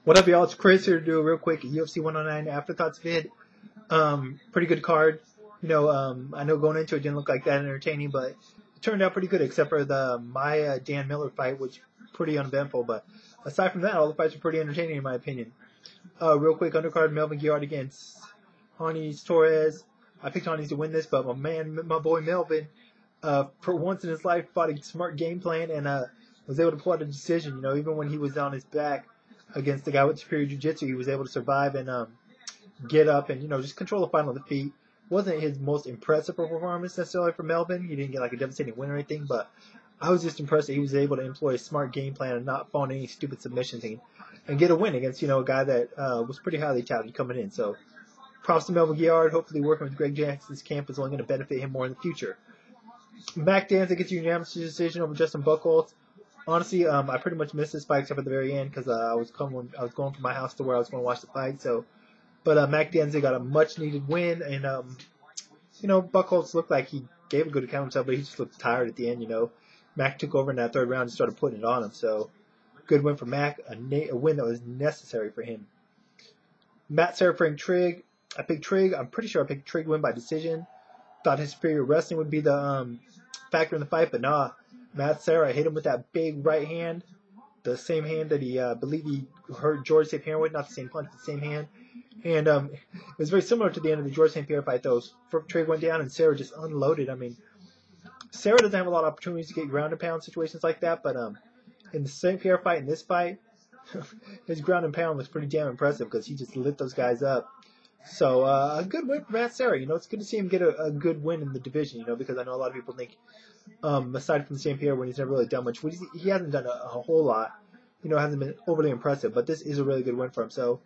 What up, y'all? It's Chris here to do a real quick UFC 109 afterthoughts vid. Pretty good card. I know going into it didn't look like that entertaining, but it turned out pretty good, except for the Maya Dan Miller fight, which pretty uneventful. But aside from that, all the fights were pretty entertaining in my opinion. Real quick undercard: Melvin Guillard against Hanis Torres. I picked Hanis to win this, but my boy Melvin, for once in his life, fought a smart game plan and was able to pull out a decision. Even when he was on his back against the guy with superior jiu-jitsu, he was able to survive and get up and just control the fight on the feet. Wasn't his most impressive performance necessarily for Melvin. He didn't get like a devastating win or anything, but I was just impressed that he was able to employ a smart game plan and not fall into any stupid submissions and get a win against a guy that was pretty highly touted coming in. So props to Melvin Guillard. Hopefully working with Greg Jackson's camp is only going to benefit him more in the future. Mac Danzig gets a unanimous decision over Justin Buchholz. Honestly, I pretty much missed this fight except for the very end because I was going from my house to where I was going to watch the fight. But Mac Danzig got a much needed win, and Buchholz looked like he gave a good account of himself, but he just looked tired at the end. Mac took over in that third round and started putting it on him. So good win for Mac, a win that was necessary for him. Matt Serafrank Trigg. I picked Trigg. I'm pretty sure I picked Trigg to win by decision. Thought his superior wrestling would be the factor in the fight, but nah. Matt Serra hit him with that big right hand, the same hand that he believe he hurt George St. Pierre with, not the same punch, the same hand. And it was very similar to the end of the George St. Pierre fight, though. Trigg went down and Serra just unloaded. I mean, Serra doesn't have a lot of opportunities to get ground and pound situations like that, but in the St. Pierre fight, in this fight, his ground and pound was pretty damn impressive because he just lit those guys up. So a good win for Matt Serra. It's good to see him get a good win in the division, because I know a lot of people think, aside from St. Pierre, when he's never really done much, he hasn't done a whole lot. Hasn't been overly impressive, but this is a really good win for him. So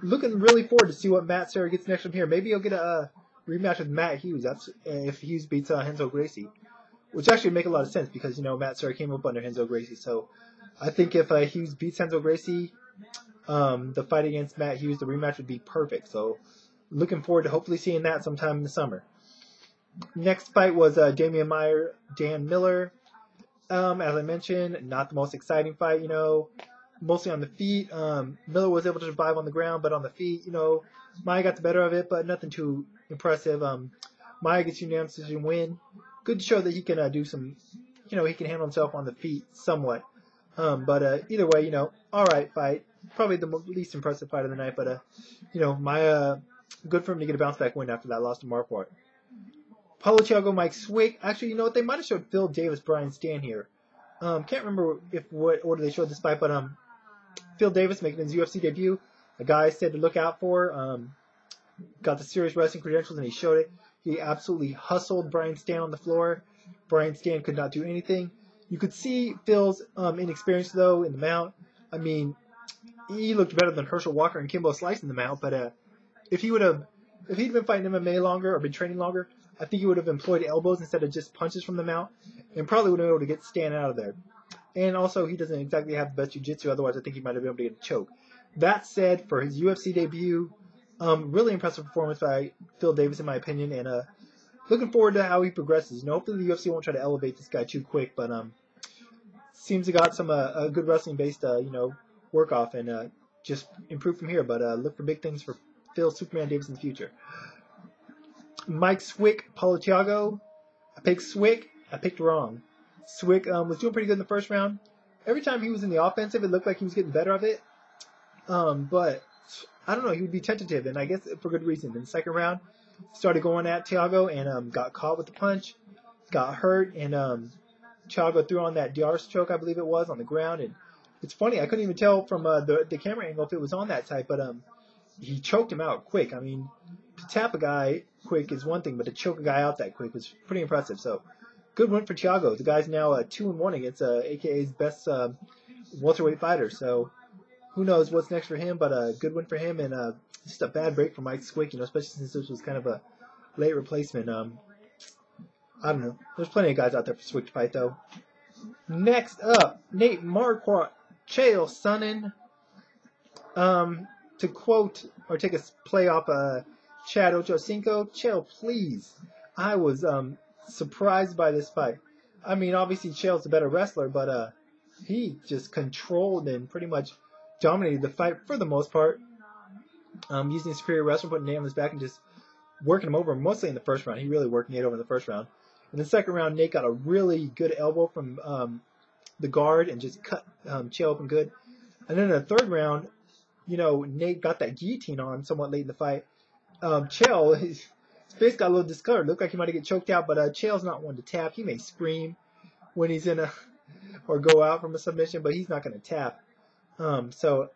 looking really forward to see what Matt Serra gets next from here. Maybe he'll get a rematch with Matt Hughes if Hughes beats Renzo Gracie, which actually would make a lot of sense because, Matt Serra came up under Renzo Gracie. So I think if Hughes beats Renzo Gracie, the fight against Matt Hughes, the rematch would be perfect. So looking forward to hopefully seeing that sometime in the summer. Next fight was Damian Maia, Dan Miller. As I mentioned, not the most exciting fight, mostly on the feet. Miller was able to survive on the ground, but on the feet, Maia got the better of it, but nothing too impressive. Maia gets unanimous decision win. Good to show that he can do some, he can handle himself on the feet somewhat. But either way, all right fight. Probably the least impressive fight of the night, but Maia, good for him to get a bounce back win after that loss to Marquardt. Paulo Thiago, Mike Swick. Actually, they might have showed Phil Davis, Brian Stan here. Can't remember what order they showed this fight, but Phil Davis making his UFC debut. A guy I said to look out for. Got the serious wrestling credentials, and he showed it. He absolutely hustled Brian Stan on the floor. Brian Stan could not do anything. You could see Phil's inexperience, though, in the mount. I mean, he looked better than Herschel Walker and Kimbo Slice in the mount, but if he'd been fighting MMA longer or been training longer, I think he would have employed elbows instead of just punches from the mount, and probably would have been able to get Stan out of there. And also, he doesn't exactly have the best jiu-jitsu, otherwise I think he might have been able to get a choke. That said, for his UFC debut, really impressive performance by Phil Davis, in my opinion, and looking forward to how he progresses. Hopefully the UFC won't try to elevate this guy too quick, but seems to got some a good wrestling-based, work off and just improve from here. But look for big things for Phil Superman Davis in the future. Mike Swick, Paulo Thiago. I picked Swick. I picked wrong. Swick was doing pretty good in the first round. Every time he was in the offensive, it looked like he was getting better of it. But I don't know. He would be tentative, and I guess for good reason. In the second round, started going at Thiago and got caught with the punch, got hurt, and Thiago threw on that Diar's choke, I believe it was, on the ground. And it's funny, I couldn't even tell from the camera angle if it was on that type, but he choked him out quick. I mean, to tap a guy quick is one thing, but to choke a guy out that quick was pretty impressive. So good win for Thiago. The guy's now 2-1 against AKA's best welterweight fighter. So who knows what's next for him, but good win for him, and just a bad break for Mike Swick, especially since this was kind of a late replacement. I don't know. There's plenty of guys out there for Swick to fight, though. Next up, Nate Marquardt, Chael Sonnen. To quote or take a play off Chad Ochocinco, Chael, please. I was surprised by this fight. I mean, obviously Chael's a better wrestler, but he just controlled and pretty much dominated the fight for the most part, using superior wrestling, putting Nate on his back and just working him over, mostly in the first round. He really worked Nate over in the first round. In the second round, Nate got a really good elbow from the guard and just cut Chael open good. And then in the third round, Nate got that guillotine on somewhat late in the fight. Chael, his face got a little discolored. Looked like he might have get choked out, but Chael's not one to tap. He may scream when he's in or go out from a submission, but he's not going to tap. So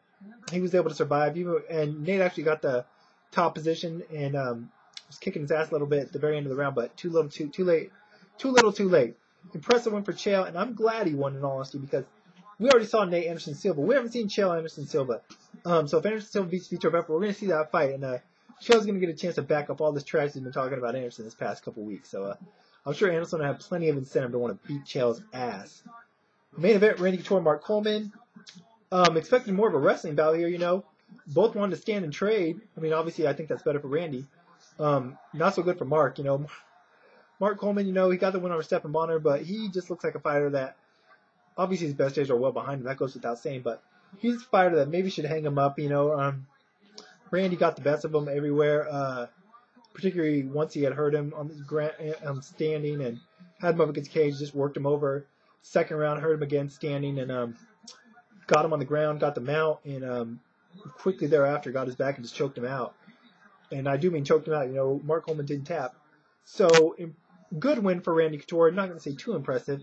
he was able to survive. And Nate actually got the top position and was kicking his ass a little bit at the very end of the round, but too little, too late. Too little, too late. Impressive win for Chael, and I'm glad he won in all honesty because we already saw Nate Anderson Silva. We haven't seen Chael Anderson Silva. So if Anderson Silva beats Vitor Belfort, we're going to see that fight, and Chael's going to get a chance to back up all this trash he's been talking about Anderson this past couple weeks. So I'm sure Anderson will have plenty of incentive to want to beat Chael's ass. Main event, Randy Couture, Mark Coleman. Expecting more of a wrestling battle here, Both wanted to stand and trade. I mean, obviously, I think that's better for Randy. Not so good for Mark, Mark Coleman, he got the win over Stephen Bonner, but he just looks like a fighter that, obviously his best days are well behind him. That goes without saying, but he's a fighter that maybe should hang him up, Randy got the best of him everywhere, particularly once he had hurt him on the standing and had him up against cage, just worked him over. Second round, hurt him again standing and got him on the ground, got the mount, and quickly thereafter got his back and just choked him out. And I do mean choked him out. Mark Coleman didn't tap. So, good win for Randy Couture. Not going to say too impressive,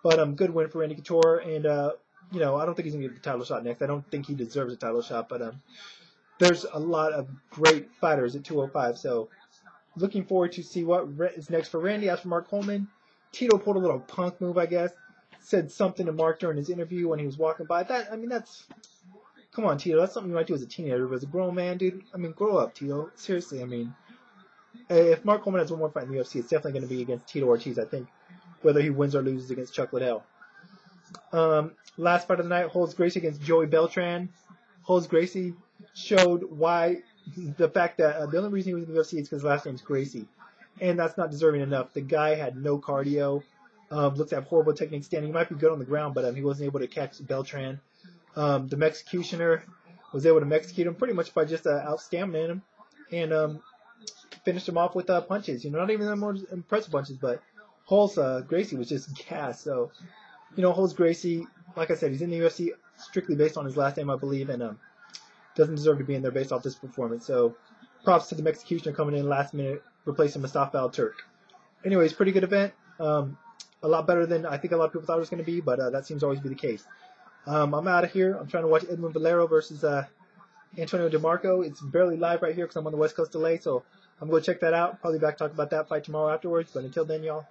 but good win for Randy Couture. And, I don't think he's going to get the title shot next. I don't think he deserves a title shot, but there's a lot of great fighters at 205. So, looking forward to see what is next for Randy. As for Mark Coleman, Tito pulled a little punk move, I guess. Said something to Mark during his interview when he was walking by. Come on, Tito. That's something you might do as a teenager. But as a grown man, dude, grow up, Tito. Seriously, if Mark Coleman has one more fight in the UFC, it's definitely going to be against Tito Ortiz, I think, whether he wins or loses against Chuck Liddell. Last fight of the night, Holds Gracie against Joey Beltran. Holds Gracie showed why the fact that the only reason he was in the UFC is because his last name's Gracie. And that's not deserving enough. The guy had no cardio. Looks to have horrible technique standing. He might be good on the ground, but he wasn't able to catch Beltran. The Mexicutioner was able to execute him pretty much by just out-staminaing him and finished him off with punches. Not even the more impressive punches, but Holds Gracie was just gas. So, Holds Gracie, like I said, he's in the UFC strictly based on his last name, I believe, and doesn't deserve to be in there based off this performance. So, props to the Mexicutioner coming in last minute, replacing Mustafa Al-Turk. Anyways, pretty good event. A lot better than I think a lot of people thought it was going to be, but that seems to always be the case. I'm out of here. I'm trying to watch Edwin Valero versus Antonio DeMarco. It's barely live right here because I'm on the West Coast delay, so I'm going to check that out. Probably back to talk about that fight tomorrow afterwards, but until then, y'all,